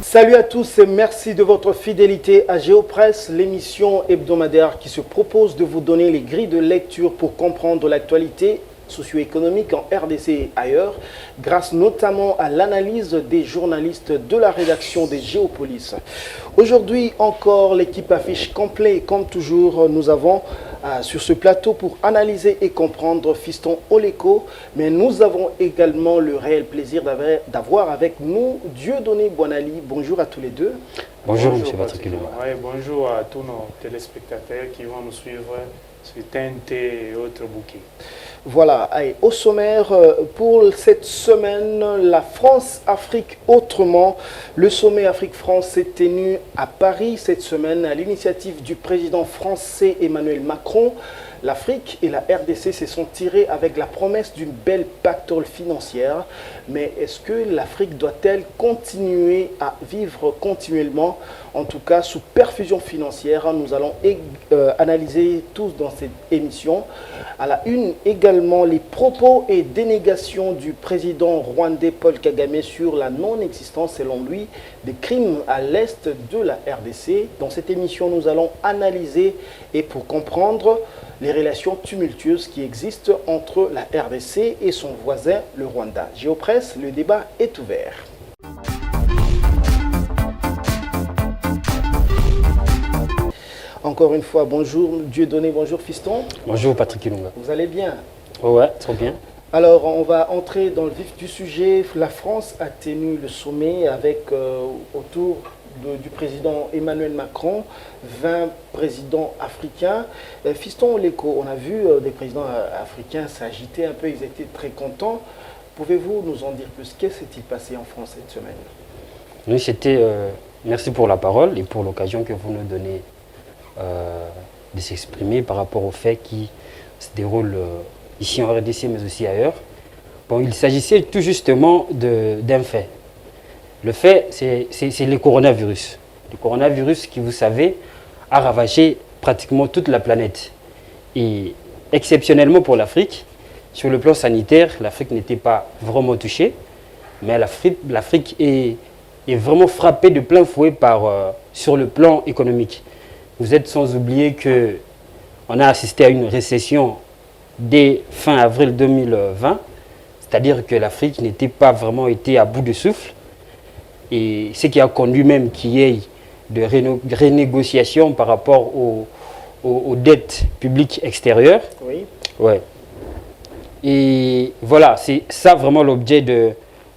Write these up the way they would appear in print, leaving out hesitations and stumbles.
Salut à tous et merci de votre fidélité à Géopresse, l'émission hebdomadaire qui se propose de vous donner les grilles de lecture pour comprendre l'actualité socio-économique en RDC et ailleurs, grâce notamment à l'analyse des journalistes de la rédaction des Géopolis. Aujourd'hui encore, l'équipe affiche complet. Comme toujours, nous avons sur ce plateau pour analyser et comprendre Fiston Oleko, mais nous avons également le réel plaisir d'avoir avec nous Dieudonné Boinali. Bonjour à tous les deux. Bonjour, M. Patrick. Ouais, bonjour à tous nos téléspectateurs qui vont nous suivre sur TNT et autres bouquets. Voilà, allez, au sommaire pour cette semaine, la France-Afrique autrement. Le sommet Afrique-France s'est tenu à Paris cette semaine à l'initiative du président français Emmanuel Macron. L'Afrique et la RDC se sont tirés avec la promesse d'une belle pactole financière. Mais est-ce que l'Afrique doit-elle continuer à vivre continuellement, en tout cas sous perfusion financière? Nous allons analyser tous dans cette émission. À la une également, les propos et dénégations du président rwandais Paul Kagame sur la non-existence, selon lui, des crimes à l'est de la RDC. Dans cette émission, nous allons analyser et pour comprendre les relations tumultueuses qui existent entre la RDC et son voisin, le Rwanda. Géopresse, le débat est ouvert. Encore une fois, bonjour Dieudonné, bonjour Fiston. Bonjour Patrick Ilunga. Vous allez bien? Ouais, très bien. Alors, on va entrer dans le vif du sujet. La France a tenu le sommet avec autour du président Emmanuel Macron, 20 présidents africains. Fiston Oleko, on a vu des présidents africains s'agiter un peu, ils étaient très contents. Pouvez-vous nous en dire plus? Qu'est-ce qui s'est passé en France cette semaine? Oui, c'était... merci pour la parole et pour l'occasion que vous nous donnez de s'exprimer par rapport aux faits qui se déroulent ici en RDC, mais aussi ailleurs. Bon, il s'agissait tout justement d'un fait. Le fait, c'est le coronavirus. Le coronavirus qui, vous savez, a ravagé pratiquement toute la planète. Et exceptionnellement pour l'Afrique, sur le plan sanitaire, l'Afrique n'était pas vraiment touchée, mais l'Afrique est vraiment frappée de plein fouet sur le plan économique. Vous êtes sans oublier qu'on a assisté à une récession dès fin avril 2020, c'est-à-dire que l'Afrique n'était pas vraiment été à bout de souffle. Et ce qui a conduit même qu'il y ait de renégociations par rapport aux dettes publiques extérieures. Oui. Ouais. Et voilà, c'est ça vraiment l'objet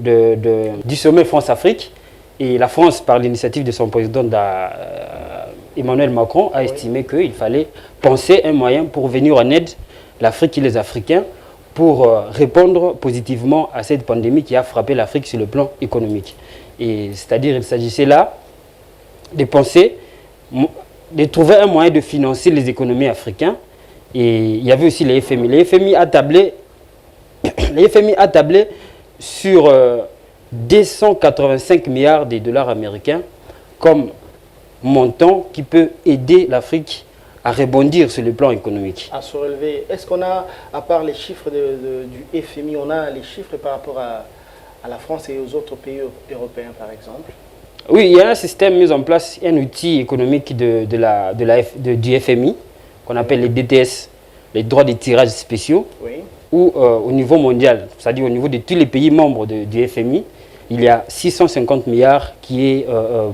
du sommet France-Afrique. Et la France, par l'initiative de son président Emmanuel Macron, a estimé qu'il fallait penser un moyen pour venir en aide l'Afrique et les Africains pour répondre positivement à cette pandémie qui a frappé l'Afrique sur le plan économique. Et c'est-à-dire qu'il s'agissait là de penser, de trouver un moyen de financer les économies africaines. Et il y avait aussi les FMI. Les FMI a tablé sur 285 milliards de dollars américains comme montant qui peut aider l'Afrique à rebondir sur le plan économique. À se relever. Est-ce qu'on a, à part les chiffres du FMI, on a les chiffres par rapport à la France et aux autres pays européens, par exemple? Oui, il y a un système mis en place, un outil économique du FMI, qu'on appelle les DTS, les droits de tirage spéciaux, oui. Où au niveau mondial, c'est-à-dire au niveau de tous les pays membres du FMI, il y a 650 milliards qui est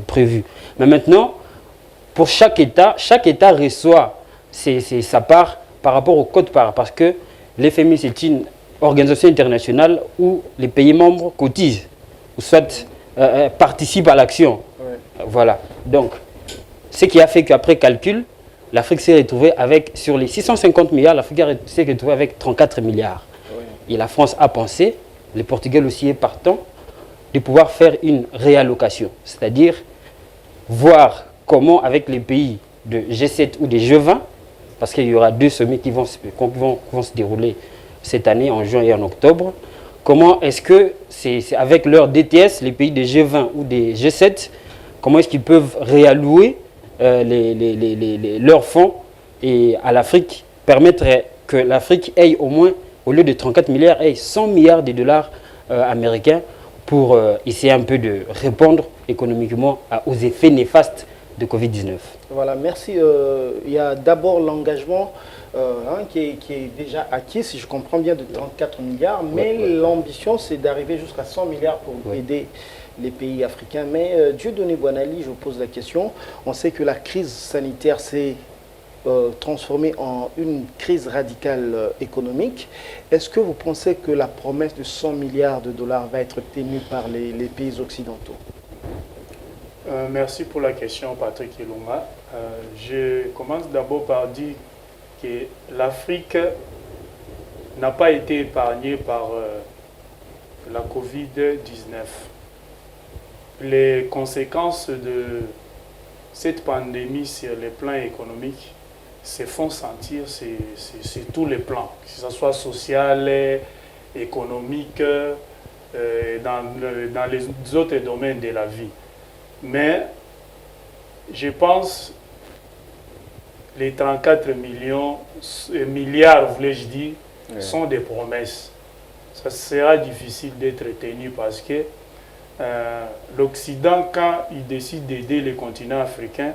prévu. Mais maintenant, pour chaque État reçoit sa part par rapport au quote-part, parce que l'FMI, c'est une organisation internationale où les pays membres cotisent, ou soit participent à l'action. Oui. Voilà. Donc, ce qui a fait qu'après calcul, l'Afrique s'est retrouvée avec, sur les 650 milliards, l'Afrique s'est retrouvée avec 34 milliards. Oui. Et la France a pensé, le Portugal aussi est partant, de pouvoir faire une réallocation. C'est-à-dire voir comment avec les pays de G7 ou des G20, parce qu'il y aura 2 sommets qui vont se dérouler cette année en juin et en octobre, comment est-ce que c'est avec leur DTS, les pays des G20 ou des G7 comment est-ce qu'ils peuvent réallouer leurs fonds et à l'Afrique, permettre que l'Afrique ait au moins, au lieu de 34 milliards, ait 100 milliards de dollars américains pour essayer un peu de répondre économiquement aux effets néfastes de Covid-19. Voilà, merci. Il y a d'abord l'engagement qui est déjà acquis, si je comprends bien, de 34 milliards, mais l'ambition, c'est d'arriver jusqu'à 100 milliards pour aider les pays africains. Mais Dieudonné Boinali, je vous pose la question. On sait que la crise sanitaire s'est transformée en une crise radicale économique. Est-ce que vous pensez que la promesse de 100 milliards de dollars va être tenue par les pays occidentaux? Merci pour la question, Patrick Ilunga. Je commence d'abord par dire que l'Afrique n'a pas été épargnée par la Covid-19. Les conséquences de cette pandémie sur les plans économiques se font sentir sur tous les plans, que ce soit social, économique, dans les autres domaines de la vie. Mais je pense les 34 milliards, voulais-je dire, sont des promesses. Ça sera difficile d'être tenu parce que l'Occident, quand il décide d'aider les continents africains,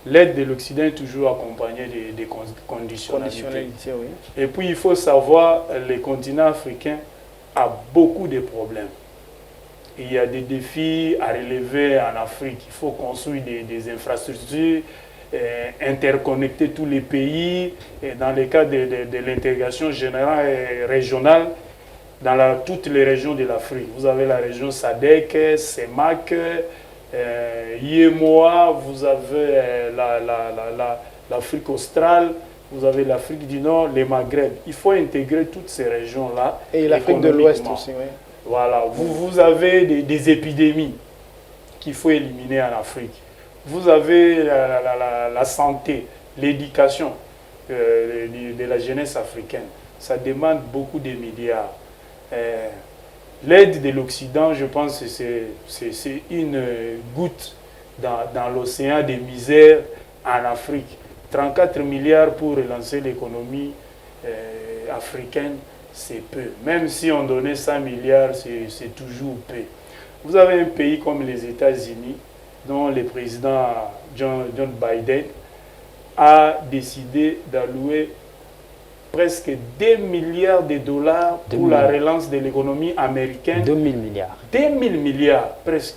l'aide de l'Occident est toujours accompagnée des conditionnalités. Oui. Et puis il faut savoir, les continents africains ont beaucoup de problèmes. Il y a des défis à relever en Afrique. Il faut construire des infrastructures, interconnecter tous les pays. Et dans le cas de l'intégration générale et régionale, dans toutes les régions de l'Afrique. Vous avez la région SADC, CEMAC, IEMOA, vous avez l'Afrique australe, vous avez l'Afrique du Nord, les Maghreb. Il faut intégrer toutes ces régions-là. Et l'Afrique de l'Ouest aussi, oui. Voilà, vous avez des épidémies qu'il faut éliminer en Afrique. Vous avez la santé, l'éducation de la jeunesse africaine. Ça demande beaucoup de milliards. L'aide de l'Occident, je pense que c'est une goutte dans l'océan des misères en Afrique. 34 milliards pour relancer l'économie africaine, c'est peu. Même si on donnait 100 milliards, c'est toujours peu. Vous avez un pays comme les États-Unis, dont le président John Biden a décidé d'allouer presque 2 milliards de dollars pour la relance de l'économie américaine. 2000 milliards. 2000 milliards presque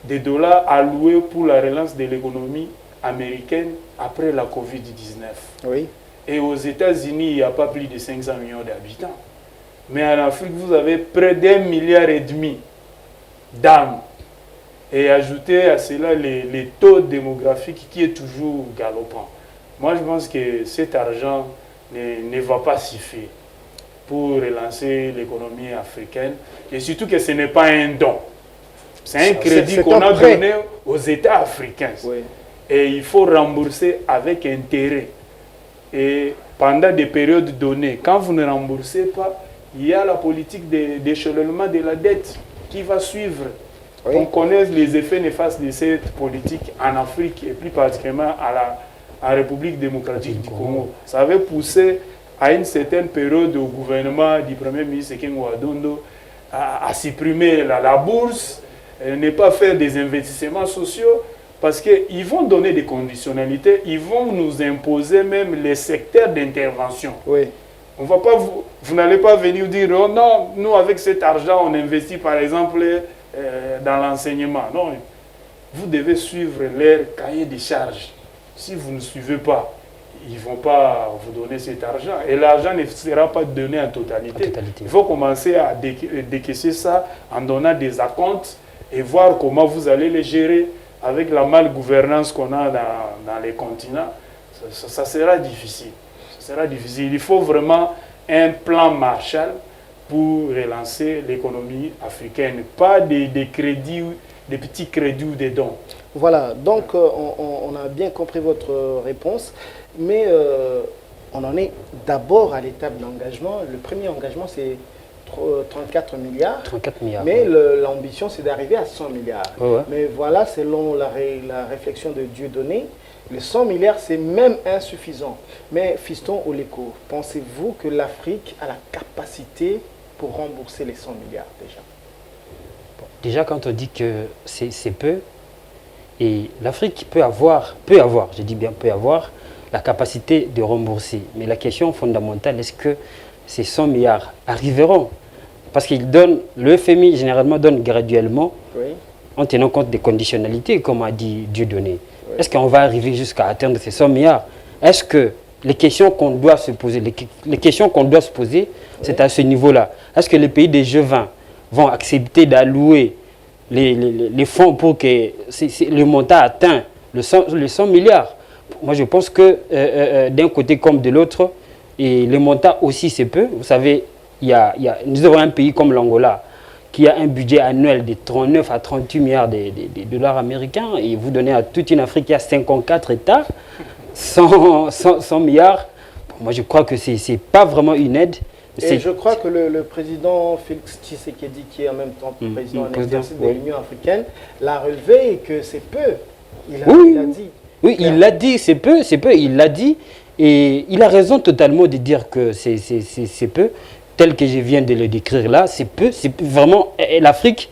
de dollars alloués pour la relance de l'économie américaine après la Covid-19. Oui. Et aux États-Unis, il n'y a pas plus de 500 millions d'habitants. Mais en Afrique, vous avez près d'1,5 milliard d'âmes. Et ajoutez à cela les taux démographiques qui est toujours galopant. Moi, je pense que cet argent ne va pas suffire pour relancer l'économie africaine. Et surtout que ce n'est pas un don. C'est un crédit qu'on a donné aux États africains. Oui. Et il faut rembourser avec intérêt. Et pendant des périodes données, quand vous ne remboursez pas, il y a la politique d'échelonnement de la dette qui va suivre. Oui. On connaît les effets néfastes de cette politique en Afrique et plus particulièrement en République démocratique du Congo. Ça avait poussé à une certaine période au gouvernement du Premier ministre Kengo Adondo à supprimer la bourse, ne pas faire des investissements sociaux, parce qu'ils vont donner des conditionnalités, ils vont nous imposer même les secteurs d'intervention. Oui. On va pas vous n'allez pas venir dire oh non, nous avec cet argent on investit par exemple dans l'enseignement. Non, vous devez suivre leur cahier de charges. Si vous ne suivez pas, ils ne vont pas vous donner cet argent. Et l'argent ne sera pas donné en totalité. Il faut commencer à décaisser ça en donnant des acomptes et voir comment vous allez les gérer avec la malgouvernance qu'on a dans les continents. Ça sera difficile. Ça sera difficile. Il faut vraiment un plan Marshall pour relancer l'économie africaine. Pas des crédits, des petits crédits ou des dons. Voilà, donc on a bien compris votre réponse, mais on en est d'abord à l'étape d'engagement. Le premier engagement, c'est 34 milliards. 34 milliards. Mais l'ambition, c'est d'arriver à 100 milliards. Ouais. Mais voilà, selon la réflexion de Dieudonné, les 100 milliards, c'est même insuffisant. Mais Fiston Oleko, pensez-vous que l'Afrique a la capacité pour rembourser les 100 milliards déjà? Déjà, quand on dit que c'est peu, et l'Afrique peut avoir, je dis bien peut avoir, la capacité de rembourser. Mais la question fondamentale, est-ce que ces 100 milliards arriveront? Parce qu'il donne, le FMI généralement donne graduellement, Oui. en tenant compte des conditionnalités, comme a dit Dieudonné. Oui. Est-ce qu'on va arriver jusqu'à atteindre ces 100 milliards? Est-ce que les questions qu'on doit se poser, les questions qu'on doit se poser, c'est à ce niveau-là. Est-ce que les pays des G20 vont accepter d'allouer les fonds pour que le montant atteint les 100 milliards? Moi, je pense que d'un côté comme de l'autre, et le montant aussi, c'est peu. Vous savez, nous avons un pays comme l'Angola qui a un budget annuel de 39 à 38 milliards de dollars américains, et vous donnez à toute une Afrique qui a 54 États, 100 milliards. Bon, moi, je crois que ce n'est pas vraiment une aide. Et je crois que le président Félix Tshisekedi, qui est en même temps président en exercice de l'Union africaine, l'a relevé et que c'est peu. Il a dit. Oui, il l'a dit, c'est peu, il l'a dit. Et il a raison totalement de dire que c'est peu. Tel que je viens de le décrire là, c'est peu. C'est vraiment, l'Afrique,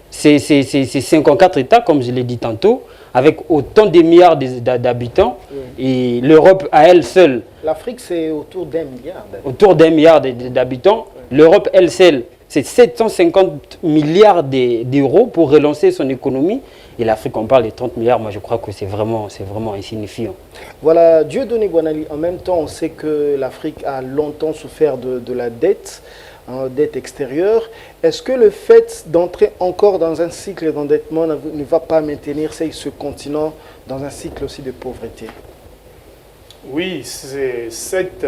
c'est 54 États, comme je l'ai dit tantôt, avec autant de milliards d'habitants. Oui. Et l'Europe, à elle seule... L'Afrique, c'est autour d'1 milliard d'habitants. Autour d'1 milliard d'habitants. Oui. L'Europe, elle seule, c'est 750 milliards d'euros pour relancer son économie. Et l'Afrique, on parle de 30 milliards, moi je crois que c'est vraiment insignifiant. Voilà, Dieudonné Guanali, en même temps, on sait que l'Afrique a longtemps souffert de la dette, dette extérieure. Est-ce que le fait d'entrer encore dans un cycle d'endettement ne va pas maintenir ce continent dans un cycle aussi de pauvreté? Oui, cette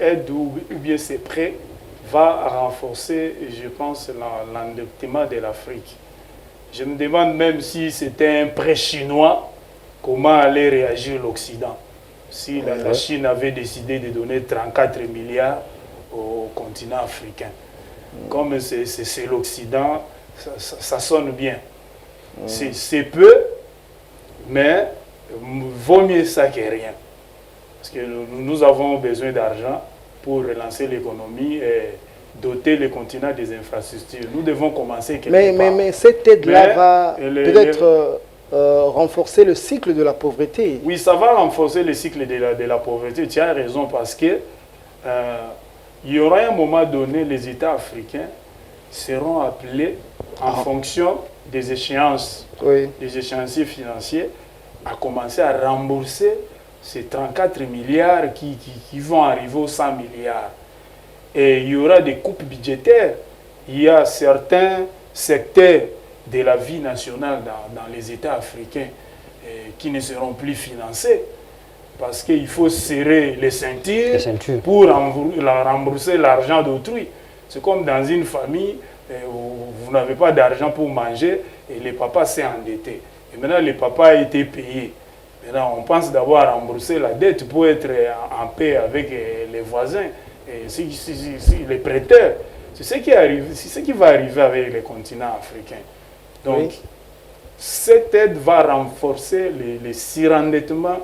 aide ou bien ces prêts va renforcer, je pense, l'endettement de l'Afrique. Je me demande même si c'était un prêt chinois, comment allait réagir l'Occident si la Chine avait décidé de donner 34 milliards au continent africain. Comme c'est l'Occident, ça sonne bien. C'est peu, mais vaut mieux ça que rien. Parce que nous avons besoin d'argent pour relancer l'économie et doter le continent des infrastructures. Nous devons commencer quelque part. Mais cette aide-là va peut-être renforcer le cycle de la pauvreté. Oui, ça va renforcer le cycle de la pauvreté. Tu as raison, parce que il y aura un moment donné, les États africains seront appelés en fonction des échéances, des échéanciers financiers, à commencer à rembourser ces 34 milliards qui vont arriver aux 100 milliards. Et il y aura des coupes budgétaires. Il y a certains secteurs de la vie nationale dans les États africains qui ne seront plus financés parce qu'il faut serrer les ceintures pour rembourser l'argent d'autrui. C'est comme dans une famille où vous n'avez pas d'argent pour manger et le papa s'est endetté. Et maintenant, le papa a été payé. Maintenant, on pense d'abord à rembourser la dette pour être en paix avec les voisins. Et les prêteurs, c'est ce qui va arriver avec les continents africains. Donc, cette aide va renforcer les surendettements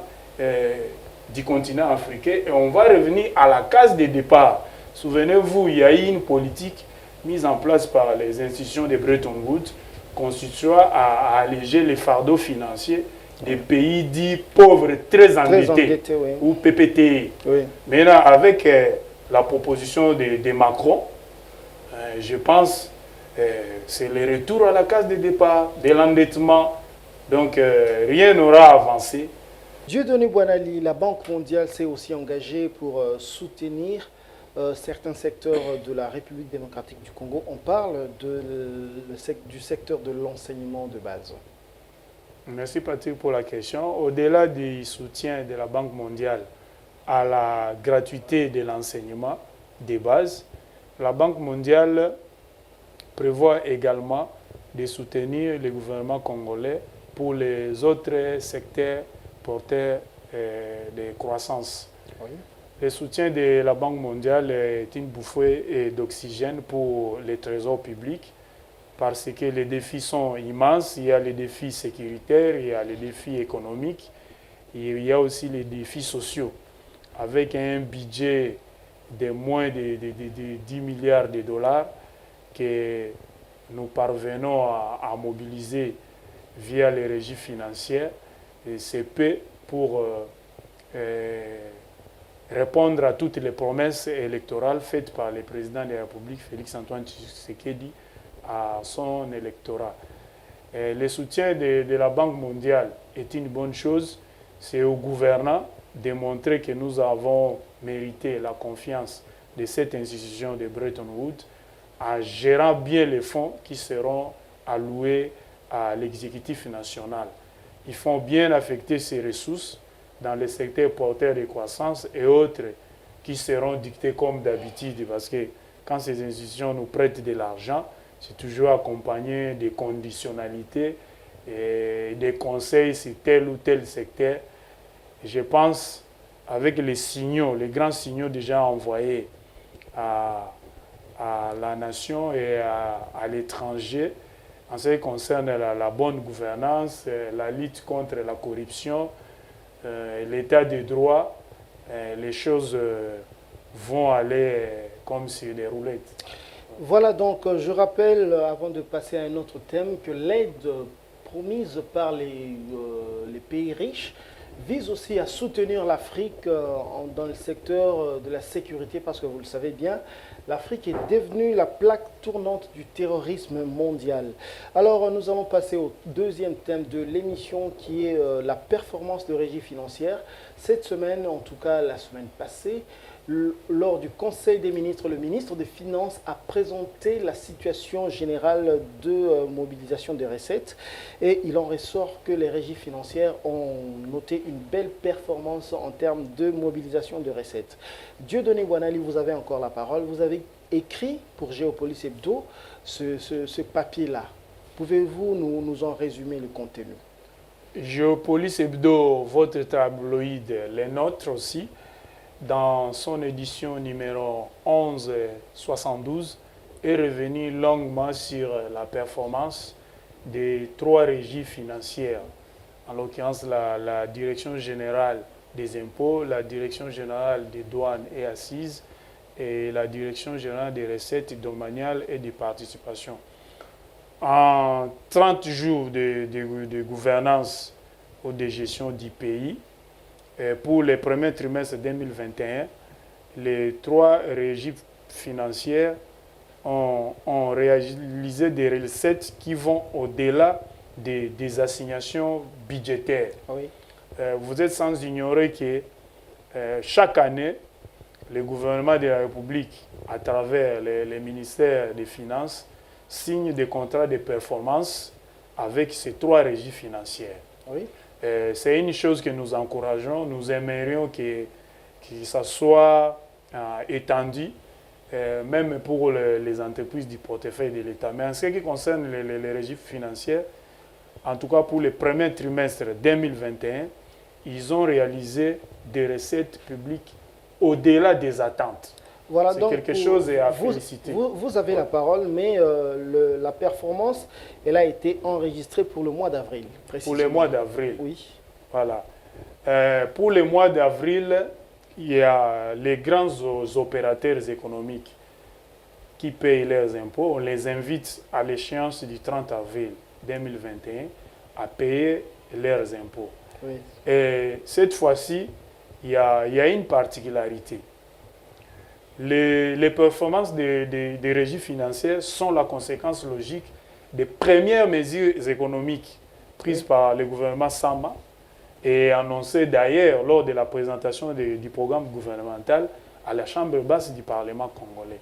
du continent africain et on va revenir à la case de départ. Souvenez-vous, il y a eu une politique mise en place par les institutions de Bretton Woods constituant à alléger les fardeaux financiers des pays dits pauvres, très endettés, ou PPTI. Maintenant, avec la proposition de Macron, je pense que c'est le retour à la case de départ, de l'endettement. Donc, rien n'aura avancé. Dieudonné Guanali, la Banque mondiale s'est aussi engagée pour soutenir certains secteurs de la République démocratique du Congo. On parle du secteur de l'enseignement de base. Merci Patrick pour la question. Au-delà du soutien de la Banque mondiale à la gratuité de l'enseignement de base, la Banque mondiale prévoit également de soutenir le gouvernement congolais pour les autres secteurs porteurs de croissance. Le soutien de la Banque mondiale est une bouffée d'oxygène pour les trésors publics parce que les défis sont immenses. Il y a les défis sécuritaires, il y a les défis économiques, et il y a aussi les défis sociaux. Avec un budget de moins de 10 milliards de dollars que nous parvenons à mobiliser via les régies financières, et c'est peu pour répondre à toutes les promesses électorales faites par le président de la République, Félix-Antoine Tshisekedi, à son électorat. Le soutien de la Banque mondiale est une bonne chose. C'est aux gouvernants de montrer que nous avons mérité la confiance de cette institution de Bretton Woods en gérant bien les fonds qui seront alloués à l'exécutif national. Ils font bien affecter ces ressources dans les secteurs porteurs de croissance et autres qui seront dictés comme d'habitude parce que quand ces institutions nous prêtent de l'argent, c'est toujours accompagné des conditionnalités et des conseils sur tel ou tel secteur. Et je pense, avec les signaux, les grands signaux déjà envoyés à la nation et à l'étranger, en ce qui concerne la bonne gouvernance, la lutte contre la corruption, l'état de droit, les choses vont aller comme sur des roulettes. Voilà donc, je rappelle, avant de passer à un autre thème, que l'aide promise par les pays riches vise aussi à soutenir l'Afrique dans le secteur de la sécurité, parce que vous le savez bien, l'Afrique est devenue la plaque tournante du terrorisme mondial. Alors, nous allons passer au deuxième thème de l'émission, qui est la performance de régie financière. Cette semaine, en tout cas la semaine passée, lors du Conseil des ministres, le ministre des Finances a présenté la situation générale de mobilisation des recettes et il en ressort que les régies financières ont noté une belle performance en termes de mobilisation de recettes. Dieudonné Wanali, vous avez encore la parole. Vous avez écrit pour Géopolis Hebdo ce papier-là. Pouvez-vous nous en résumer le contenu? Géopolis Hebdo, votre tabloïd, les nôtres aussi, dans son édition numéro 1172, est revenu longuement sur la performance des trois régies financières, en l'occurrence la Direction générale des impôts, la Direction générale des douanes et assises et la Direction générale des recettes domaniales et des participations. En 30 jours de gouvernance ou de gestion du pays, pour les premiers trimestres 2021, les trois régies financières ont réalisé des recettes qui vont au-delà des assignations budgétaires. Oui. Vous êtes sans ignorer que chaque année, le gouvernement de la République, à travers les ministères des Finances, signe des contrats de performance avec ces trois régies financières. Oui. C'est une chose que nous encourageons. Nous aimerions que ça soit étendu, même pour les entreprises du portefeuille de l'État. Mais en ce qui concerne les régies financières, en tout cas pour le premier trimestre 2021, ils ont réalisé des recettes publiques au-delà des attentes. Voilà, c'est donc quelque chose à féliciter. Vous avez la parole, mais la performance, elle a été enregistrée pour le mois d'avril. Pour le mois d'avril. Oui. Voilà. Pour le mois d'avril, il y a les grands opérateurs économiques qui payent leurs impôts. On les invite à l'échéance du 30 avril 2021 à payer leurs impôts. Oui. Et cette fois-ci, il y a une particularité. Les performances des régies financières sont la conséquence logique des premières mesures économiques prises par le gouvernement Sama et annoncées d'ailleurs lors de la présentation du programme gouvernemental à la Chambre basse du Parlement congolais.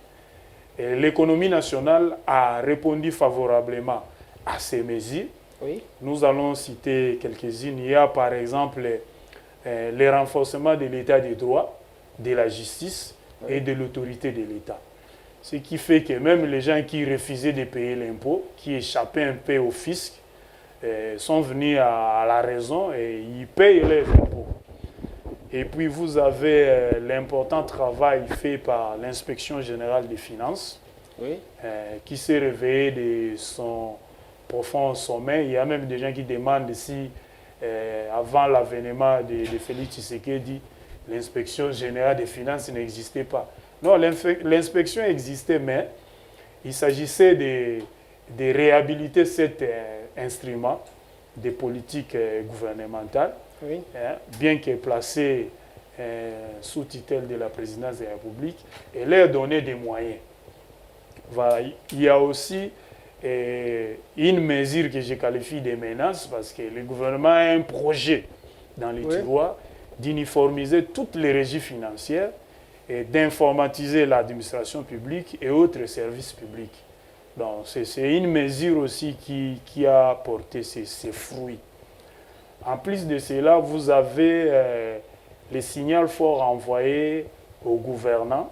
L'économie nationale a répondu favorablement à ces mesures. Oui. Nous allons citer quelques-unes. Il y a par exemple le renforcement de l'état de droit, de la justice, et de l'autorité de l'État. Ce qui fait que même les gens qui refusaient de payer l'impôt, qui échappaient un peu au fisc, sont venus à la raison et ils payent leurs impôts. Et puis vous avez l'important travail fait par l'inspection générale des finances, Oui. qui s'est réveillée de son profond sommeil. Il y a même des gens qui demandent si, avant l'avènement de Félix Tshisekedi, l'inspection générale des finances n'existait pas. Non, l'inspection existait, mais il s'agissait de réhabiliter cet instrument des politiques gouvernementales, Oui. bien qu'il est placé sous tutelle de la présidence de la République, et leur donner des moyens. Voilà. Il y a aussi une mesure que je qualifie de menace, parce que le gouvernement a un projet dans les tiroirs d'uniformiser toutes les régies financières et d'informatiser l'administration publique et autres services publics. Donc, c'est une mesure aussi qui a porté ses fruits. En plus de cela, vous avez les signaux forts envoyés aux gouvernants,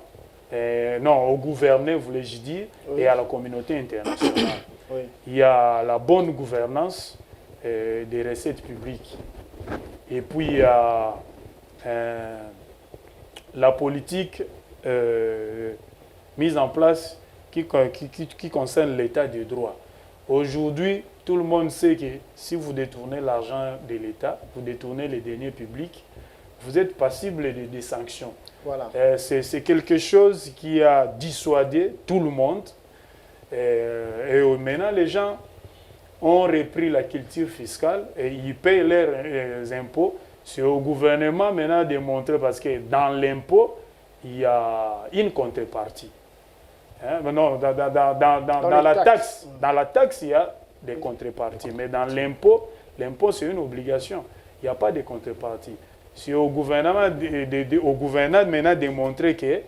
aux gouvernés, voulais-je dire, et à la communauté internationale. Oui. Il y a la bonne gouvernance des recettes publiques. Et puis, il y a la politique mise en place qui concerne l'état de droit. Aujourd'hui, tout le monde sait que si vous détournez l'argent de l'État, vous détournez les deniers publics, vous êtes passible de sanctions. Voilà. C'est quelque chose qui a dissuadé tout le monde. Et maintenant, les gens ont repris la culture fiscale et ils payent leurs impôts. C'est au gouvernement maintenant de montrer, parce que dans l'impôt, il y a une contrepartie. Non, dans la taxe, il y a des contreparties. Mais dans l'impôt, c'est une obligation. Il n'y a pas de contrepartie. C'est au gouvernement, maintenant de montrer que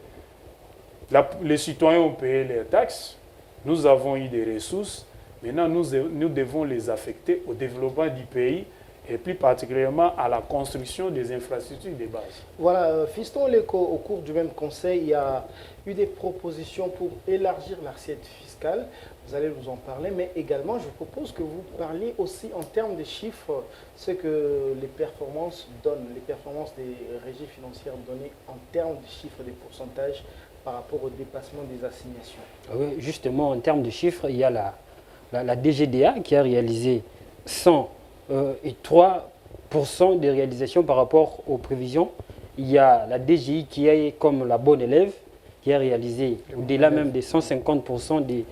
les citoyens ont payé leurs taxes, nous avons eu des ressources, maintenant nous devons les affecter au développement du pays et plus particulièrement à la construction des infrastructures de base. Voilà, Fiston Leko, au cours du même conseil, il y a eu des propositions pour élargir l'assiette fiscale. Vous allez nous en parler, mais également, je propose que vous parliez aussi en termes de chiffres, ce que les performances donnent, les performances des régies financières données en termes de chiffres, des pourcentages par rapport au dépassement des assignations. Oui, justement, en termes de chiffres, il y a la DGDA qui a réalisé 103% des réalisations par rapport aux prévisions. Il y a la DGI qui est comme la bonne élève, qui a réalisé au-delà même des 150% des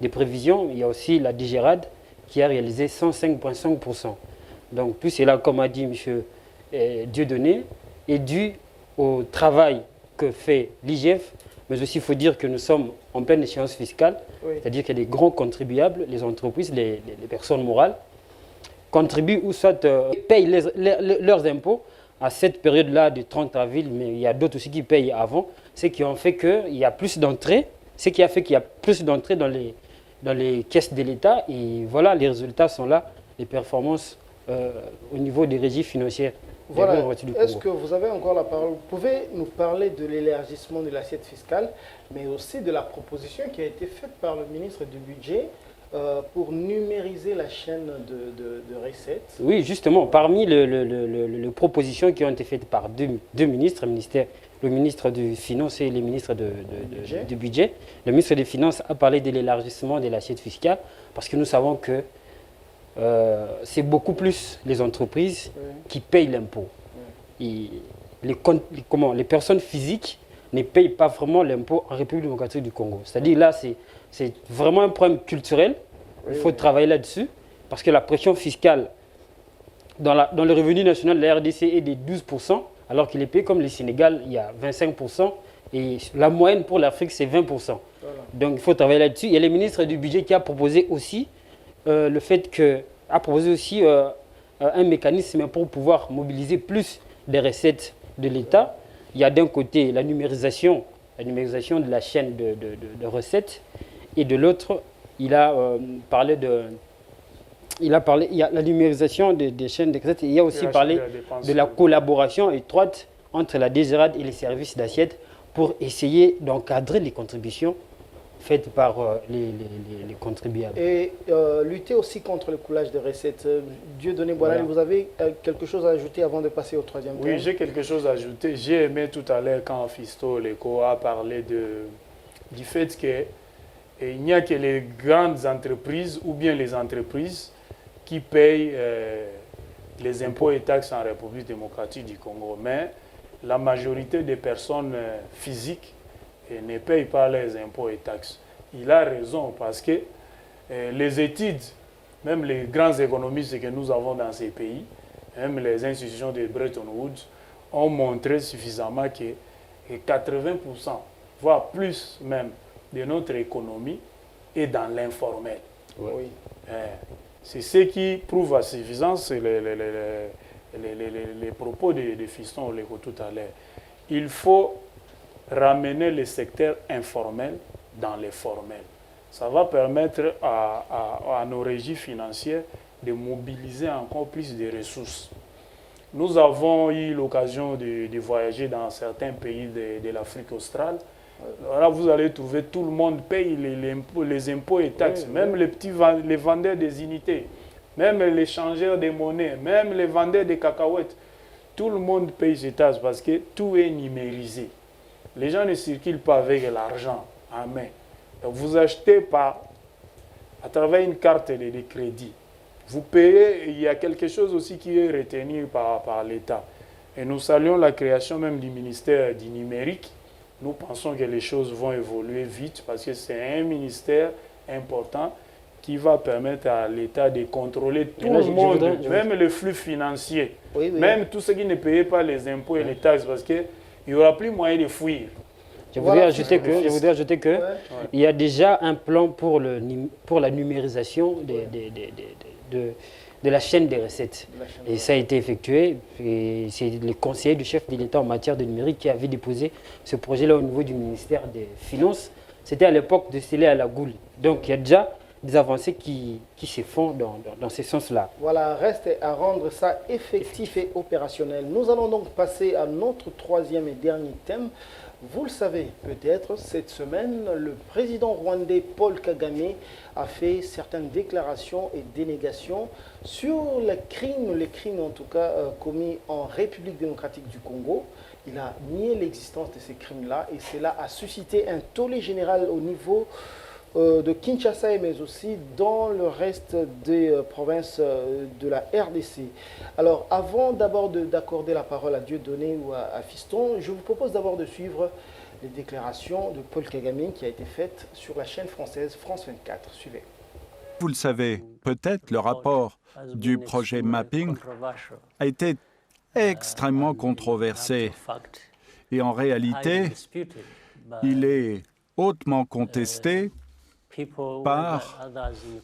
prévisions. Il y a aussi la DGRAD qui a réalisé 105,5%. Donc tout cela, comme a dit M. Dieudonné, est dû au travail que fait l'IGF, mais aussi il faut dire que nous sommes en pleine échéance fiscale, c'est-à-dire qu'il y a des grands contribuables, les entreprises, les personnes morales, contribuent ou soit payent leurs impôts à cette période-là du 30 avril, mais il y a d'autres aussi qui payent avant, ce qui a fait qu'il y a plus d'entrées, dans les caisses de l'État, et voilà, les résultats sont là, les performances au niveau des régies financières. Voilà, est-ce que vous avez encore la parole? Vous pouvez nous parler de l'élargissement de l'assiette fiscale, mais aussi de la proposition qui a été faite par le ministre du Budget pour numériser la chaîne de recettes? Oui, justement, parmi les propositions qui ont été faites par deux ministres, le ministre des Finances et le ministre du Budget, le ministre des Finances a parlé de l'élargissement de l'assiette fiscale parce que nous savons que c'est beaucoup plus les entreprises qui payent l'impôt. Et les personnes physiques ne payent pas vraiment l'impôt en République démocratique du Congo. C'est-à-dire là, c'est vraiment un problème culturel. Il faut travailler là-dessus parce que la pression fiscale dans le revenu national de la RDC est de 12%, alors qu'il est payé comme le Sénégal, il y a 25%. Et la moyenne pour l'Afrique, c'est 20%. Voilà. Donc il faut travailler là-dessus. Il y a le ministre du Budget qui a proposé aussi un mécanisme pour pouvoir mobiliser plus des recettes de l'État. Il y a d'un côté la numérisation de la chaîne de recettes, et de l'autre, il y a la numérisation des chaînes de recettes. Il y a aussi parlé de la collaboration étroite entre la DGRAD et les services d'assiette pour essayer d'encadrer les contributions faite par les contribuables. Et lutter aussi contre le coulage de recettes. Dieudonné Boilani, vous avez quelque chose à ajouter avant de passer au troisième thème? Oui, j'ai quelque chose à ajouter. J'ai aimé tout à l'heure quand Fisto Leko a parlé du fait qu'il n'y a que les grandes entreprises ou bien les entreprises qui payent les impôts et taxes en République démocratique du Congo. Mais la majorité des personnes physiques ne payent pas les impôts et taxes. Il a raison parce que les études, même les grands économistes que nous avons dans ces pays, même les institutions de Bretton Woods, ont montré suffisamment que 80%, voire plus même, de notre économie est dans l'informel. Oui. C'est ce qui prouve à suffisance les propos de Fiston Leko tout à l'heure. Il faut ramener le secteur informel dans les formels. Ça va permettre à nos régies financières de mobiliser encore plus de ressources. Nous avons eu l'occasion de voyager dans certains pays de l'Afrique australe. Là, vous allez trouver tout le monde paye les impôts et taxes, oui, même oui. Les vendeurs des unités, même les changeurs de monnaie, même les vendeurs de cacahuètes. Tout le monde paye ses taxes parce que tout est numérisé. Les gens ne circulent pas avec l'argent en main. Donc vous achetez à travers une carte de crédit. Vous payez, il y a quelque chose aussi qui est retenu par l'État. Et nous saluons la création même du ministère du numérique. Nous pensons que les choses vont évoluer vite parce que c'est un ministère important qui va permettre à l'État de contrôler tout le monde, même le flux financier, oui, oui. Même tous ceux qui ne payaient pas les impôts et les taxes parce qu'il n'y aura plus moyen de fuir. Je voudrais ajouter que il y a déjà un plan pour la numérisation de la chaîne des recettes. Et ça a été effectué. C'est le conseiller du chef de l'État en matière de numérique qui avait déposé ce projet-là au niveau du ministère des Finances. C'était à l'époque de Sélé à la Goule. Donc il y a déjà des avancées qui se font dans ce sens-là. Voilà, reste à rendre ça effectif et opérationnel. Nous allons donc passer à notre troisième et dernier thème. Vous le savez peut-être, cette semaine, le président rwandais Paul Kagame a fait certaines déclarations et dénégations sur les crimes en tout cas commis en République démocratique du Congo. Il a nié l'existence de ces crimes-là et cela a suscité un tollé général au niveau de Kinshasa, mais aussi dans le reste des provinces de la RDC. Alors, avant d'abord d'accorder la parole à Dieudonné ou à Fiston, je vous propose d'abord de suivre les déclarations de Paul Kagame qui a été faite sur la chaîne française France 24. Suivez. Vous le savez, peut-être le rapport du projet Mapping a été extrêmement controversé et en réalité, il est hautement contesté par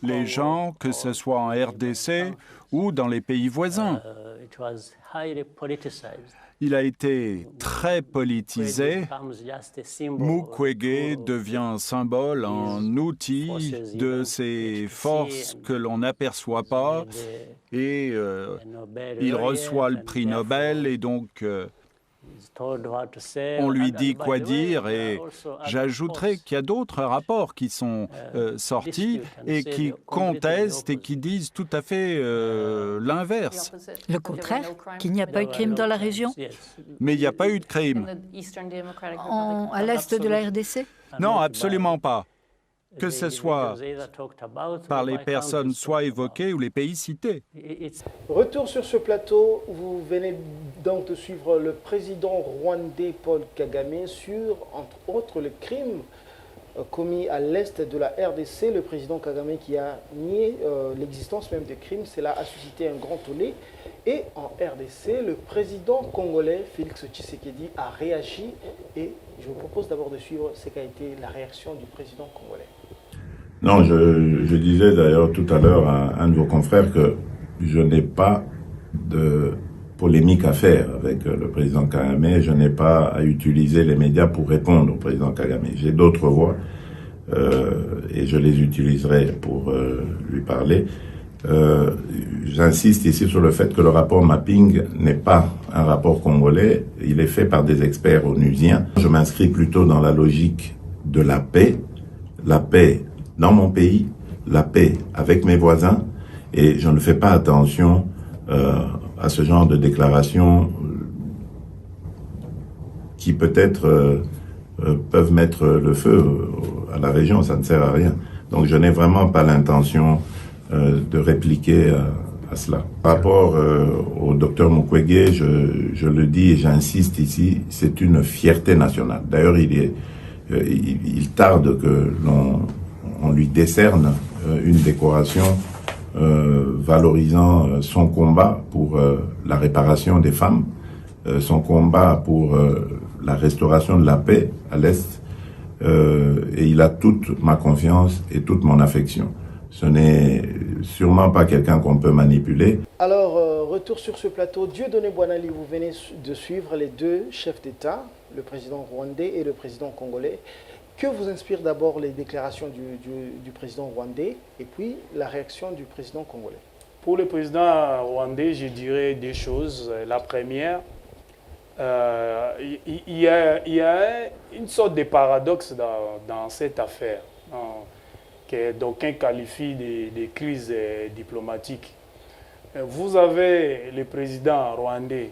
les gens, que ce soit en RDC ou dans les pays voisins. Il a été très politisé. Mukwege devient un symbole, un outil de ces forces que l'on n'aperçoit pas et il reçoit le prix Nobel et donc on lui dit quoi dire et j'ajouterai qu'il y a d'autres rapports qui sont sortis et qui contestent et qui disent tout à fait l'inverse. Le contraire, qu'il n'y a pas eu de crime dans la région? Mais il n'y a pas eu de crime. À l'est de la RDC? Non, absolument pas. Que ce soit par les personnes soit évoquées ou les pays cités. Retour sur ce plateau, vous venez donc de suivre le président rwandais Paul Kagame sur, entre autres, le crime commis à l'est de la RDC. Le président Kagame qui a nié l'existence même des crimes, cela a suscité un grand tollé. Et en RDC, le président congolais Félix Tshisekedi a réagi et je vous propose d'abord de suivre ce qu'a été la réaction du président congolais. Non, je disais d'ailleurs tout à l'heure à un de vos confrères que je n'ai pas de polémique à faire avec le président Kagame. Je n'ai pas à utiliser les médias pour répondre au président Kagame. J'ai d'autres voies et je les utiliserai pour lui parler. J'insiste ici sur le fait que le rapport Mapping n'est pas un rapport congolais. Il est fait par des experts onusiens. Je m'inscris plutôt dans la logique de la paix, la paix dans mon pays, la paix avec mes voisins, et je ne fais pas attention à ce genre de déclarations qui peut-être peuvent mettre le feu à la région, ça ne sert à rien. Donc je n'ai vraiment pas l'intention de répliquer à cela. Par rapport au docteur Mukwege, je le dis et j'insiste ici, c'est une fierté nationale. D'ailleurs, il tarde que l'on lui décerne une décoration valorisant son combat pour la réparation des femmes, son combat pour la restauration de la paix à l'Est, et il a toute ma confiance et toute mon affection. Ce n'est sûrement pas quelqu'un qu'on peut manipuler. Alors, retour sur ce plateau. Dieudonné Bouanali, vous venez de suivre les deux chefs d'État, le président rwandais et le président congolais. Que vous inspirent d'abord les déclarations du président rwandais et puis la réaction du président congolais? Pour le président rwandais, je dirais deux choses. La première, il y a une sorte de paradoxe dans cette affaire, que d'aucuns qualifient de crise diplomatique. Vous avez le président rwandais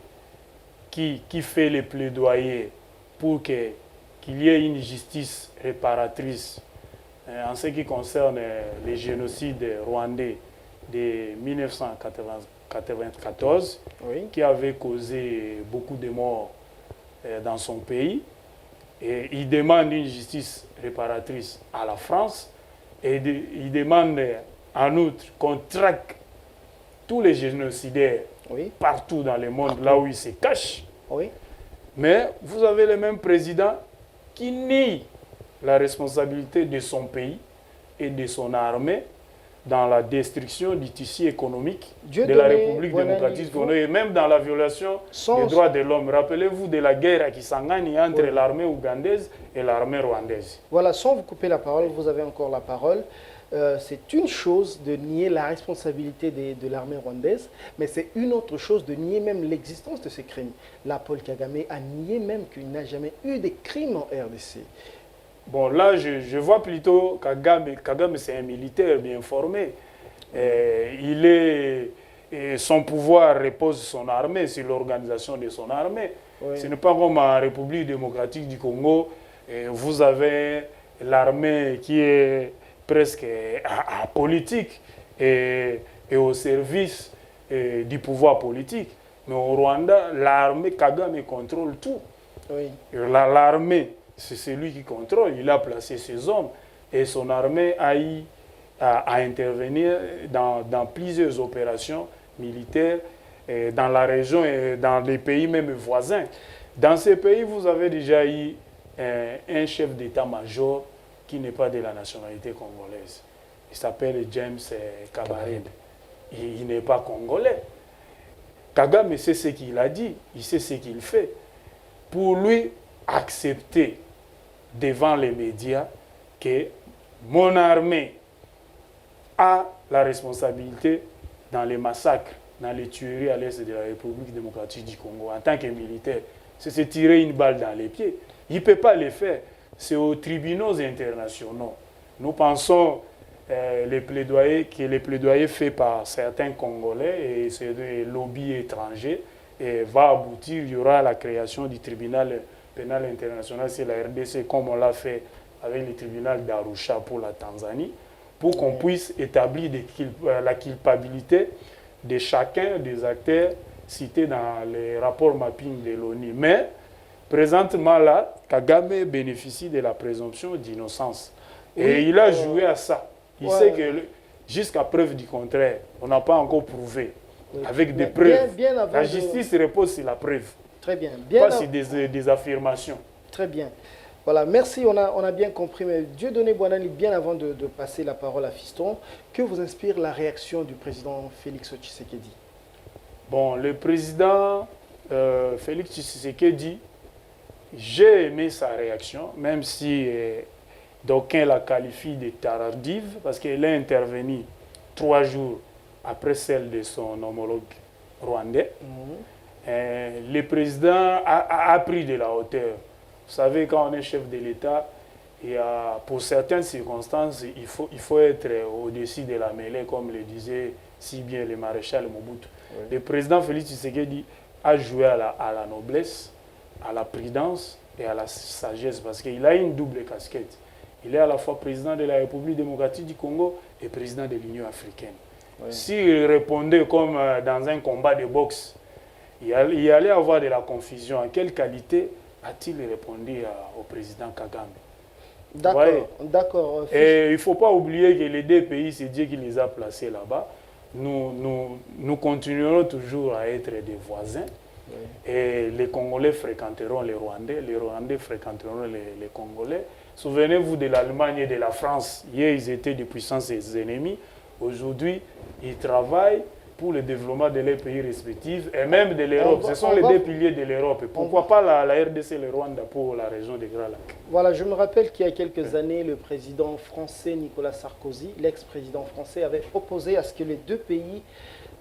qui fait le plaidoyer pour qu'il y ait une justice réparatrice en ce qui concerne les génocides rwandais de 1994, Oui. qui avait causé beaucoup de morts dans son pays. Et il demande une justice réparatrice à la France et il demande en outre qu'on traque tous les génocidaires Oui. partout dans le monde, là où ils se cachent. Oui. Mais vous avez le même président qui nie la responsabilité de son pays et de son armée dans la destruction du tissu économique de la République démocratique du Congo et même dans la violation des droits de l'homme. Rappelez-vous de la guerre à Kisangani entre l'armée ougandaise et l'armée rwandaise. Voilà, sans vous couper la parole, vous avez encore la parole. C'est une chose de nier la responsabilité de l'armée rwandaise, mais c'est une autre chose de nier même l'existence de ces crimes. Là, Paul Kagame a nié même qu'il n'a jamais eu de crimes en RDC. Bon, là, je vois plutôt Kagame, c'est un militaire bien formé. Son pouvoir repose sur son armée, sur l'organisation de son armée. Oui. Ce n'est pas comme en République démocratique du Congo, vous avez l'armée qui est presque apolitique et au service du pouvoir politique. Mais au Rwanda, l'armée, Kagame contrôle tout. Oui. L'armée, c'est celui qui contrôle. Il a placé ses hommes et son armée a eu à intervenir dans plusieurs opérations militaires dans la région et dans les pays même voisins. Dans ces pays, vous avez déjà eu un chef d'état-major qui n'est pas de la nationalité congolaise. Il s'appelle James Kabarebe. Il n'est pas congolais. Kagame sait ce qu'il a dit, il sait ce qu'il fait. Pour lui, accepter devant les médias que mon armée a la responsabilité dans les massacres, dans les tueries à l'est de la République démocratique du Congo. En tant que militaire, c'est se tirer une balle dans les pieds. Il ne peut pas le faire. C'est aux tribunaux internationaux. Nous pensons que les plaidoyers faits par certains Congolais et ces lobbies étrangers va aboutir. Il y aura la création du tribunal pénal international, c'est la RDC, comme on l'a fait avec le tribunal d'Arusha pour la Tanzanie, pour qu'on puisse établir la culpabilité de chacun des acteurs cités dans les rapports mapping de l'ONU. Mais, présentement là, Kagame bénéficie de la présomption d'innocence. Et il a joué à ça. Il sait que jusqu'à preuve du contraire, on n'a pas encore prouvé. Avec des preuves. La justice repose sur la preuve. Très bien. Pas sur des affirmations. Très bien. Voilà, merci, on a bien compris. Mais Dieudonné Bouanali, bien avant de passer la parole à Fiston, que vous inspire la réaction du président Félix Tshisekedi? Bon, le président Félix Tshisekedi, j'ai aimé sa réaction, même si d'aucuns la qualifient de tardive, parce qu'elle est intervenue 3 jours après celle de son homologue rwandais. Le président a pris de la hauteur. Vous savez, quand on est chef de l'État, pour certaines circonstances, il faut être au-dessus de la mêlée, comme le disait si bien le maréchal Mobutu. Oui. Le président Félix Tshisekedi a joué à la noblesse, à la prudence et à la sagesse, parce qu'il a une double casquette. Il est à la fois président de la République démocratique du Congo et président de l'Union africaine. Oui. S'il répondait comme dans un combat de boxe, il allait avoir de la confusion. En quelle qualité a-t-il répondu au président Kagame? D'accord, d'accord. Et il ne faut pas oublier que les deux pays, c'est Dieu qui les a placés là-bas. Nous continuerons toujours à être des voisins. Oui. Et les Congolais fréquenteront les Rwandais fréquenteront les Congolais. Souvenez-vous de l'Allemagne et de la France. Hier, ils étaient des puissances ennemies. Aujourd'hui, ils travaillent pour le développement de leurs pays respectifs et même de l'Europe. Ce sont les deux piliers de l'Europe. Pourquoi pas la RDC et le Rwanda pour la région des Grands Lacs? Voilà, je me rappelle qu'il y a quelques années, le président français Nicolas Sarkozy, l'ex-président français, avait proposé à ce que les deux pays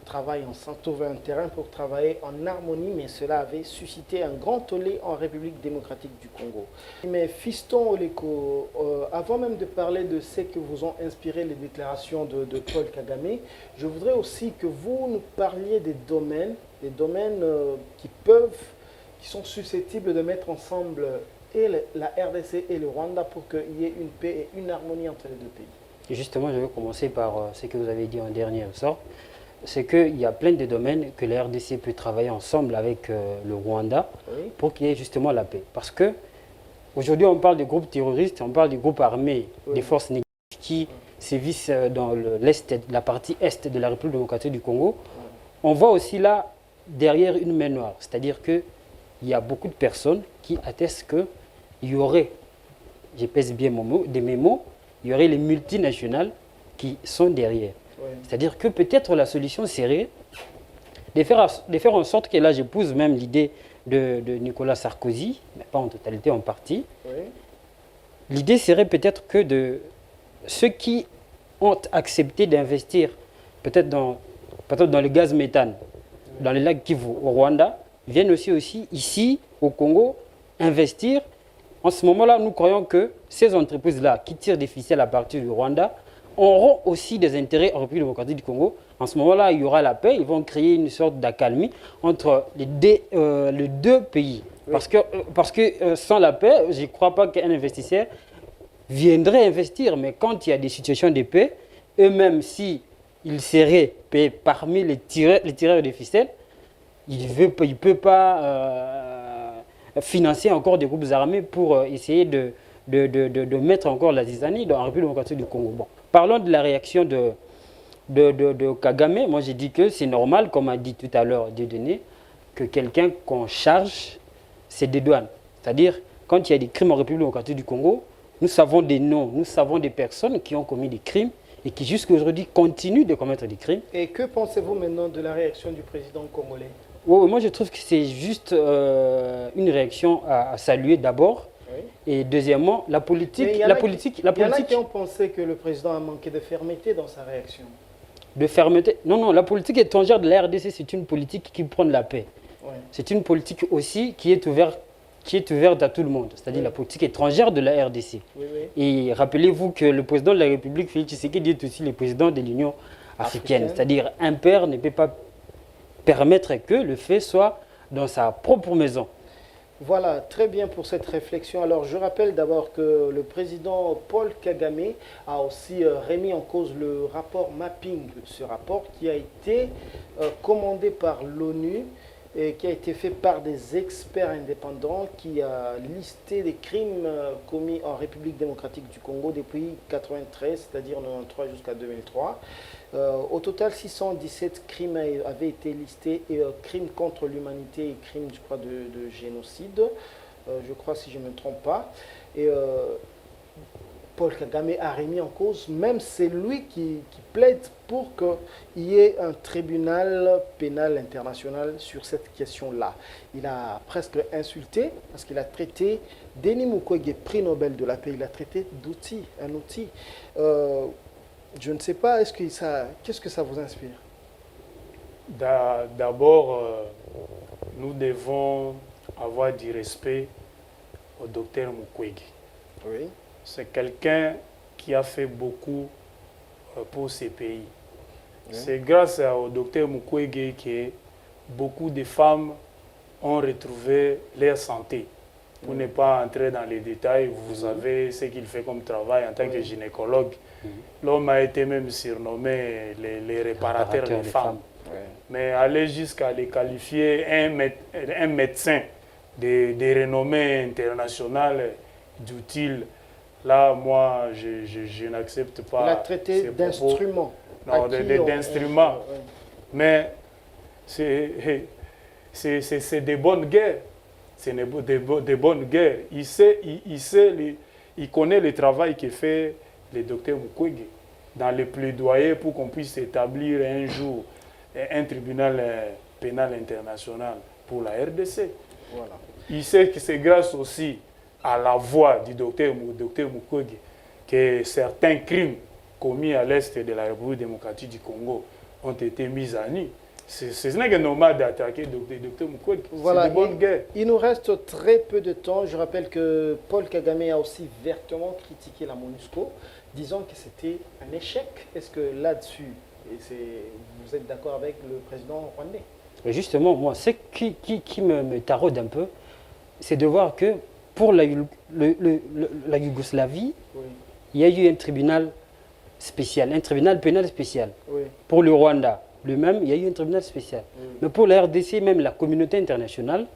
travaillent ensemble, trouver un terrain pour travailler en harmonie, mais cela avait suscité un grand tollé en République démocratique du Congo. Mais fiston Oleko, avant même de parler de ce que vous ont inspiré les déclarations de Paul Kagame, je voudrais aussi que vous nous parliez des domaines qui sont susceptibles de mettre ensemble et la RDC et le Rwanda pour qu'il y ait une paix et une harmonie entre les deux pays. Et justement, je vais commencer par ce que vous avez dit en dernier ressort. C'est qu'il y a plein de domaines que la RDC peut travailler ensemble avec le Rwanda, oui, pour qu'il y ait justement la paix. Parce que aujourd'hui, on parle des groupes terroristes, on parle des groupes armés, oui, des forces négatives qui sévissent dans la partie est de la République démocratique du Congo. Oui. On voit aussi là, derrière une main noire, c'est-à-dire qu'il y a beaucoup de personnes qui attestent qu'il y aurait, je pèse bien mes mots, il y aurait les multinationales qui sont derrière. Oui. C'est-à-dire que peut-être la solution serait de faire en sorte que là, j'épouse même l'idée de Nicolas Sarkozy, mais pas en totalité, en partie. Oui. L'idée serait peut-être que ceux qui ont accepté d'investir peut-être dans le gaz méthane, oui, dans les lacs Kivu au Rwanda, viennent aussi ici, au Congo, investir. En ce moment-là, nous croyons que ces entreprises-là qui tirent des ficelles à partir du Rwanda auront aussi des intérêts en République démocratique du Congo. En ce moment-là, il y aura la paix. Ils vont créer une sorte d'accalmie entre les deux pays. Oui. Parce que sans la paix, je ne crois pas qu'un investisseur viendrait investir. Mais quand il y a des situations de paix, eux-mêmes, s'ils seraient payés parmi les tireurs de ficelles, il ne peut pas financer encore des groupes armés pour essayer de mettre encore la zizanie dans la République démocratique du Congo. Bon. Parlons de la réaction de Kagame. Moi, j'ai dit que c'est normal, comme a dit tout à l'heure Dieudonné, que quelqu'un qu'on charge, c'est des douanes. C'est-à-dire, quand il y a des crimes en République démocratique du Congo, nous savons des noms, nous savons des personnes qui ont commis des crimes et qui jusqu'à aujourd'hui continuent de commettre des crimes. Et que pensez-vous maintenant de la réaction du président congolais? Oui, moi, je trouve que c'est juste une réaction à saluer d'abord. Oui. Et deuxièmement, la politique... Il y en a qui ont pensé que le président a manqué de fermeté dans sa réaction. De fermeté? Non, la politique étrangère de la RDC, c'est une politique qui prône la paix. Oui. C'est une politique aussi qui est ouverte à tout le monde, c'est-à-dire, oui, la politique étrangère de la RDC. Oui, oui. Et rappelez-vous que le président de la République, Félix Tshisekedi, est aussi le président de l'Union africaine. C'est-à-dire, un père ne peut pas permettre que le fait soit dans sa propre maison. Voilà, très bien pour cette réflexion. Alors, je rappelle d'abord que le président Paul Kagame a aussi remis en cause le rapport mapping, ce rapport qui a été commandé par l'ONU et qui a été fait par des experts indépendants qui a listé des crimes commis en République démocratique du Congo depuis 1993, c'est-à-dire 1993 jusqu'à 2003. Au total, 617 crimes avaient été listés, et crimes contre l'humanité et crimes, je crois, de génocide, je crois, si je ne me trompe pas. Et Paul Kagame a remis en cause, même c'est lui qui plaide pour qu'il y ait un tribunal pénal international sur cette question-là. Il a presque insulté, parce qu'il a traité Denis Mukwege, prix Nobel de la paix, il a traité d'outil, un outil. Je ne sais pas, qu'est-ce que ça vous inspire? D'abord, nous devons avoir du respect au docteur Mukwege. Oui. c'est quelqu'un qui a fait beaucoup pour ces pays. C'est grâce au docteur Mukwege que beaucoup de femmes ont retrouvé leur santé. Pour ne pas entrer dans les détails, vous savez ce qu'il fait comme travail en tant que gynécologue. L'homme a été même surnommé les réparateurs des femmes. Mais aller jusqu'à les qualifier un médecin de renommée internationale d'utile, là, moi, je n'accepte pas. Il a traité d'instruments. Non, d'instruments. Mais c'est des bonnes guerres. C'est des bonnes guerres. Il connaît le travail que fait le docteur Mukwege dans le plaidoyer pour qu'on puisse établir un jour un tribunal pénal international pour la RDC. Voilà. Il sait que c'est grâce aussi à la voix du docteur Mukwege que certains crimes commis à l'est de la République démocratique du Congo ont été mis à nu. Ce n'est que normal d'attaquer le docteur Mukwege. Voilà, c'est de bonne guerre. Il nous reste très peu de temps. Je rappelle que Paul Kagame a aussi vertement critiqué la MONUSCO, disant que c'était un échec. Est-ce que là-dessus, vous êtes d'accord avec le président rwandais? Et justement, moi, ce qui me taraude un peu, c'est de voir que pour la Yougoslavie, oui, il y a eu un tribunal spécial, un tribunal pénal spécial. Oui. Pour le Rwanda, lui-même, il y a eu un tribunal spécial. Oui. Mais pour la RDC, même la communauté internationale,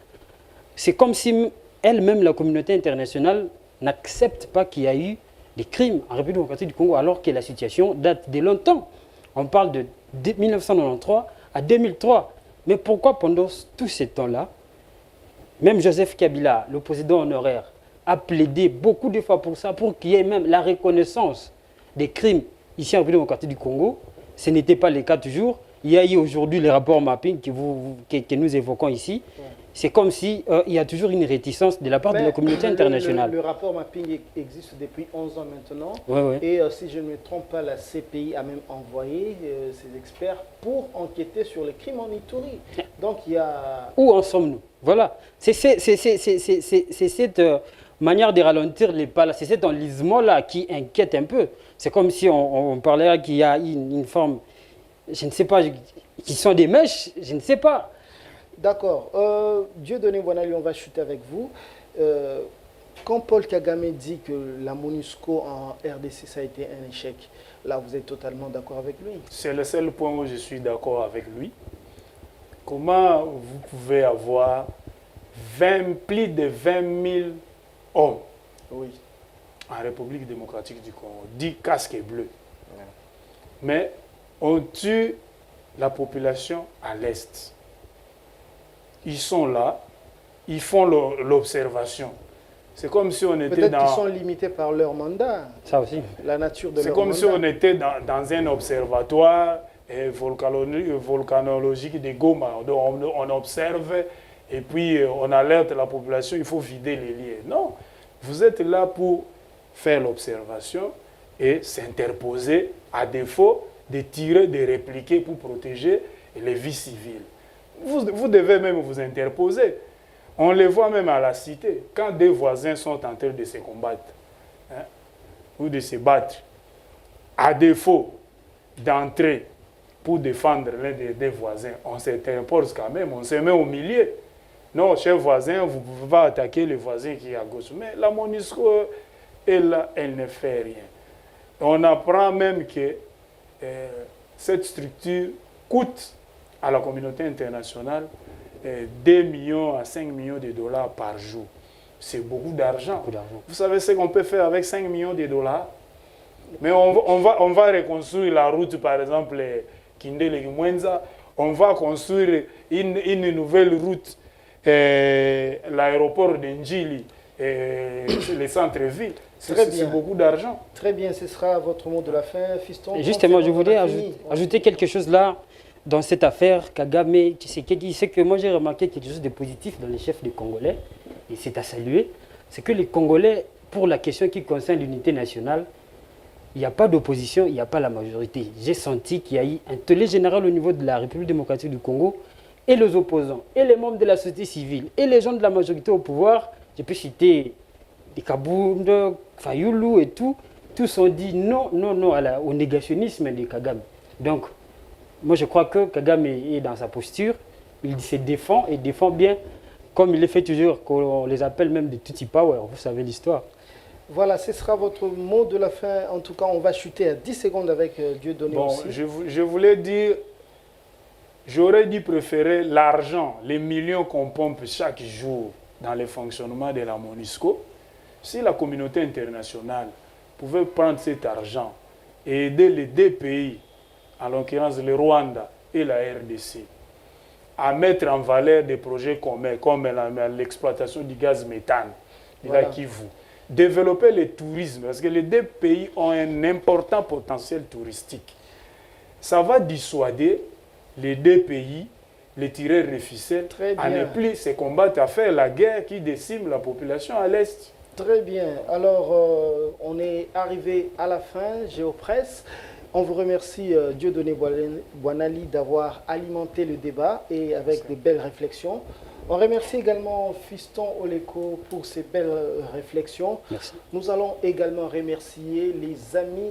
c'est comme si elle-même, la communauté internationale, n'accepte pas qu'il y a eu des crimes en République démocratique du Congo, alors que la situation date de longtemps. On parle de 1993 à 2003. Mais pourquoi pendant tout ce temps-là, même Joseph Kabila, le président honoraire, a plaidé beaucoup de fois pour ça, pour qu'il y ait même la reconnaissance des crimes ici en République démocratique du Congo. Ce n'était pas le cas toujours. Il y a eu aujourd'hui les rapports mapping que nous évoquons ici. Ouais. C'est comme si il y a toujours une réticence de la part de la communauté internationale. Le rapport mapping existe depuis 11 ans maintenant. Ouais, ouais. Et si je ne me trompe pas, la CPI a même envoyé ses experts pour enquêter sur les crimes en Ituri. Donc il y a... Où en sommes-nous? Voilà. C'est cette manière de ralentir les pas, c'est cet enlisement-là qui inquiète un peu. C'est comme si on parlait qu'il y a une forme, je ne sais pas, qui sont des mèches, je ne sais pas. D'accord. Dieudonné Boinali, on va chuter avec vous. Quand Paul Kagame dit que la MONUSCO en RDC, ça a été un échec, là, vous êtes totalement d'accord avec lui? C'est le seul point où je suis d'accord avec lui. Comment vous pouvez avoir plus de 20 000 hommes, oui, en République démocratique du Congo, 10 casques bleus, ouais, mais on tue la population à l'Est. Ils sont là, ils font l'observation. C'est comme si on était Peut-être qu'ils sont limités par leur mandat. Ça aussi. La nature de leur mandat. C'est comme si on était dans un observatoire volcanologique de Goma. On observe et puis on alerte la population, il faut vider les lieux. Non, vous êtes là pour faire l'observation et s'interposer à défaut de tirer, de répliquer pour protéger les vies civiles. Vous devez même vous interposer. On les voit même à la cité. Quand des voisins sont en train de se combattre, hein, ou de se battre, à défaut d'entrer pour défendre l'un des voisins, on s'interpose quand même, on se met au milieu. Non, cher voisin, vous ne pouvez pas attaquer le voisin qui est à gauche. Mais la MONUSCO, elle ne fait rien. On apprend même que cette structure coûte à la communauté internationale 2 millions à 5 millions de dollars par jour. C'est beaucoup d'argent. Vous savez ce qu'on peut faire avec 5 millions de dollars? Mais on va reconstruire la route, par exemple, Kindele-Mwenza. On va construire une nouvelle route, l'aéroport d'Njili, les centres-villes. C'est beaucoup d'argent. Très bien, ce sera votre mot de la fin, fiston. Et justement, je voulais ajouter quelque chose là. Dans cette affaire, Kagame, c'est que moi j'ai remarqué quelque chose de positif dans les chefs des Congolais, et c'est à saluer, c'est que les Congolais, pour la question qui concerne l'unité nationale, il n'y a pas d'opposition, il n'y a pas la majorité. J'ai senti qu'il y a eu un tollé général au niveau de la République démocratique du Congo, et les opposants, et les membres de la société civile, et les gens de la majorité au pouvoir. Je peux citer Kabound, Fayoulou et tout, tous ont dit non, non, non au négationnisme de Kagame. Donc, moi je crois que Kagame est dans sa posture, il se défend et défend bien, comme il le fait toujours, qu'on les appelle même des Tutsi Power, vous savez l'histoire. Voilà, ce sera votre mot de la fin. En tout cas, on va chuter à 10 secondes avec Dieudonné aussi. Je voulais dire, j'aurais dû préférer l'argent, les millions qu'on pompe chaque jour dans le fonctionnement de la MONUSCO. Si la communauté internationale pouvait prendre cet argent et aider les deux pays, en l'occurrence le Rwanda et la RDC, à mettre en valeur des projets communs comme l'exploitation du gaz méthane, voilà. Développer le tourisme, parce que les deux pays ont un important potentiel touristique. Ça va dissuader les deux pays, les tireurs de ficelle, à ne plus se combattre, à faire la guerre qui décime la population à l'Est. Très bien. Alors, on est arrivé à la fin, Géopresse. On vous remercie, Dieudonné Boinali, d'avoir alimenté le débat et avec de belles réflexions. On remercie également Fiston Oleko pour ses belles réflexions. Merci. Nous allons également remercier les amis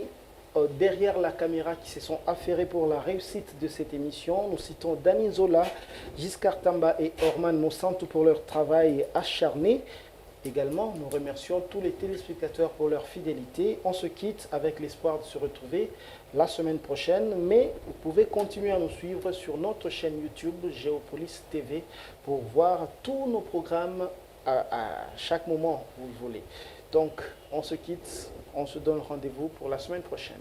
derrière la caméra qui se sont affairés pour la réussite de cette émission. Nous citons Dani Zola, Giscard Tamba et Orman Monsanto pour leur travail acharné. Également, nous remercions tous les téléspectateurs pour leur fidélité. On se quitte avec l'espoir de se retrouver la semaine prochaine, mais vous pouvez continuer à nous suivre sur notre chaîne YouTube Géopolis TV pour voir tous nos programmes à chaque moment où vous voulez. Donc, on se quitte, on se donne rendez-vous pour la semaine prochaine.